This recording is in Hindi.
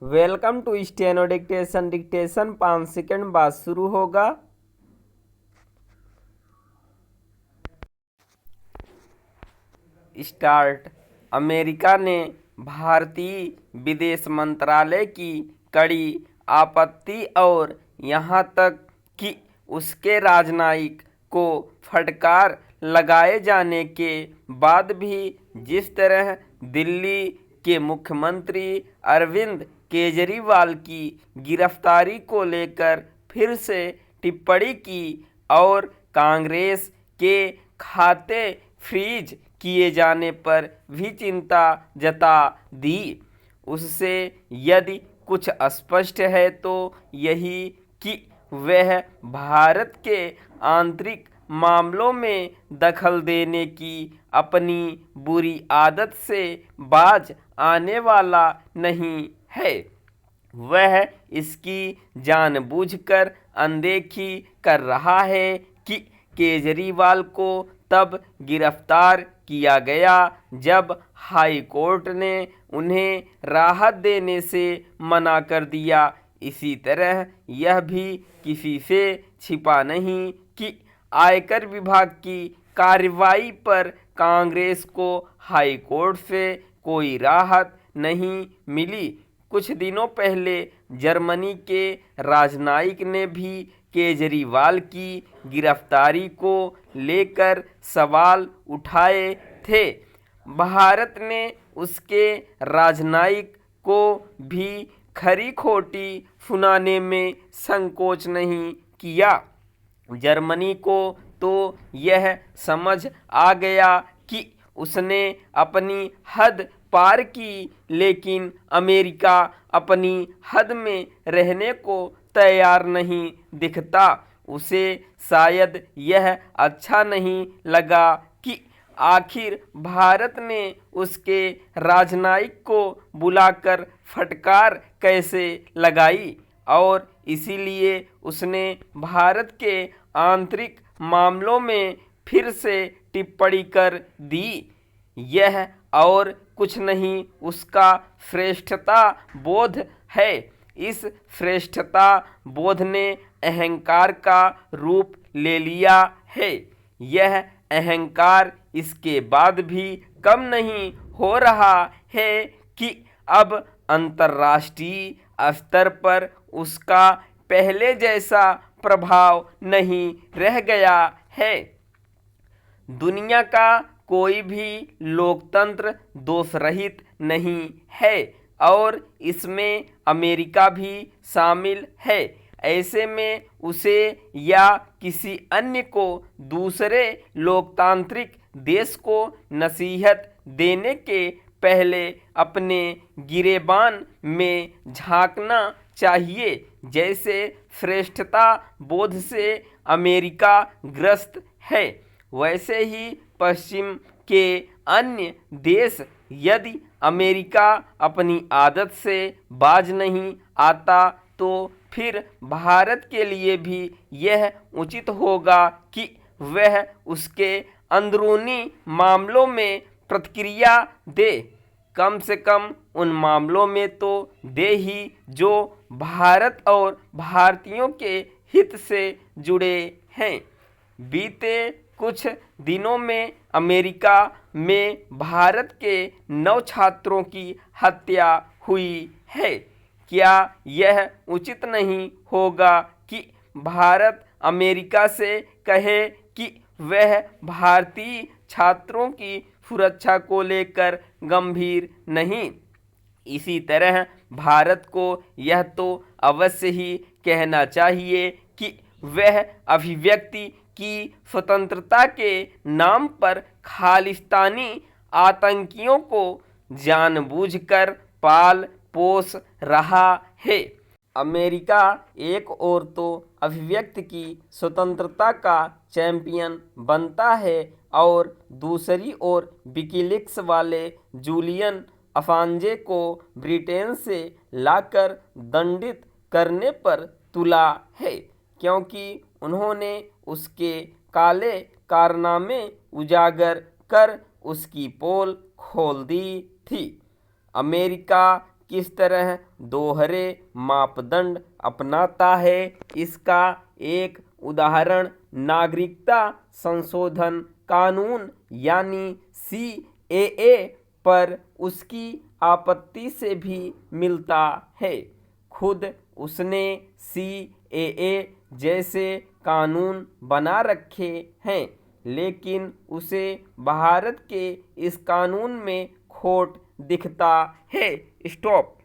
Welcome to steno dictation. Dictation 5 second बाद शुरू होगा। स्टार्ट। अमेरिका ने भारतीय विदेश मंत्रालय की कड़ी आपत्ति और यहाँ तक कि उसके राजनयिक को फटकार लगाए जाने के बाद भी जिस तरह दिल्ली के मुख्यमंत्री अरविंद केजरीवाल की गिरफ्तारी को लेकर फिर से टिप्पणी की और कांग्रेस के खाते फ्रीज किए जाने पर भी चिंता जता दी, उससे यदि कुछ स्पष्ट है तो यही कि वह भारत के आंतरिक मामलों में दखल देने की अपनी बुरी आदत से बाज आने वाला नहीं है। वह इसकी जानबूझकर अनदेखी कर रहा है कि केजरीवाल को तब गिरफ्तार किया गया जब हाई कोर्ट ने उन्हें राहत देने से मना कर दिया। इसी तरह यह भी किसी से छिपा नहीं कि आयकर विभाग की कार्रवाई पर कांग्रेस को हाई कोर्ट से कोई राहत नहीं मिली। कुछ दिनों पहले जर्मनी के राजनयिक ने भी केजरीवाल की गिरफ्तारी को लेकर सवाल उठाए थे। भारत ने उसके राजनयिक को भी खरी खोटी सुनाने में संकोच नहीं किया। जर्मनी को तो यह समझ आ गया कि उसने अपनी हद पार की, लेकिन अमेरिका अपनी हद में रहने को तैयार नहीं दिखता। उसे शायद यह अच्छा नहीं लगा कि आखिर भारत ने उसके राजनयिक को बुलाकर फटकार कैसे लगाई और इसीलिए उसने भारत के आंतरिक मामलों में फिर से टिप्पणी कर दी। यह और कुछ नहीं उसका श्रेष्ठता बोध है। इस श्रेष्ठता बोध ने अहंकार का रूप ले लिया है। यह अहंकार इसके बाद भी कम नहीं हो रहा है कि अब अंतर्राष्ट्रीय स्तर पर उसका पहले जैसा प्रभाव नहीं रह गया है। दुनिया का कोई भी लोकतंत्र दोषरहित नहीं है और इसमें अमेरिका भी शामिल है। ऐसे में उसे या किसी अन्य को दूसरे लोकतांत्रिक देश को नसीहत देने के पहले अपने गिरेबान में झांकना चाहिए। जैसे श्रेष्ठता बोध से अमेरिका ग्रस्त है, वैसे ही पश्चिम के अन्य देश। यदि अमेरिका अपनी आदत से बाज नहीं आता तो फिर भारत के लिए भी यह उचित होगा कि वह उसके अंदरूनी मामलों में प्रतिक्रिया दे। कम से कम उन मामलों में तो दे ही जो भारत और भारतीयों के हित से जुड़े हैं। बीते कुछ दिनों में अमेरिका में भारत के 9 छात्रों की हत्या हुई है। क्या यह उचित नहीं होगा कि भारत अमेरिका से कहे कि वह भारतीय छात्रों की सुरक्षा को लेकर गंभीर नहीं? इसी तरह भारत को यह तो अवश्य ही कहना चाहिए कि वह अभिव्यक्ति की स्वतंत्रता के नाम पर खालिस्तानी आतंकियों को जानबूझकर पाल पोस रहा है। अमेरिका एक ओर तो अभिव्यक्ति की स्वतंत्रता का चैंपियन बनता है और दूसरी ओर विकीलीक्स वाले जूलियन असांजे को ब्रिटेन से लाकर दंडित करने पर तुला है, क्योंकि उन्होंने उसके काले कारनामे उजागर कर उसकी पोल खोल दी थी। अमेरिका किस तरह दोहरे मापदंड अपनाता है, इसका एक उदाहरण नागरिकता संशोधन कानून यानी CAA पर उसकी आपत्ति से भी मिलता है। खुद उसने CAA जैसे कानून बना रखे हैं, लेकिन उसे भारत के इस कानून में खोट दिखता है। स्टॉप।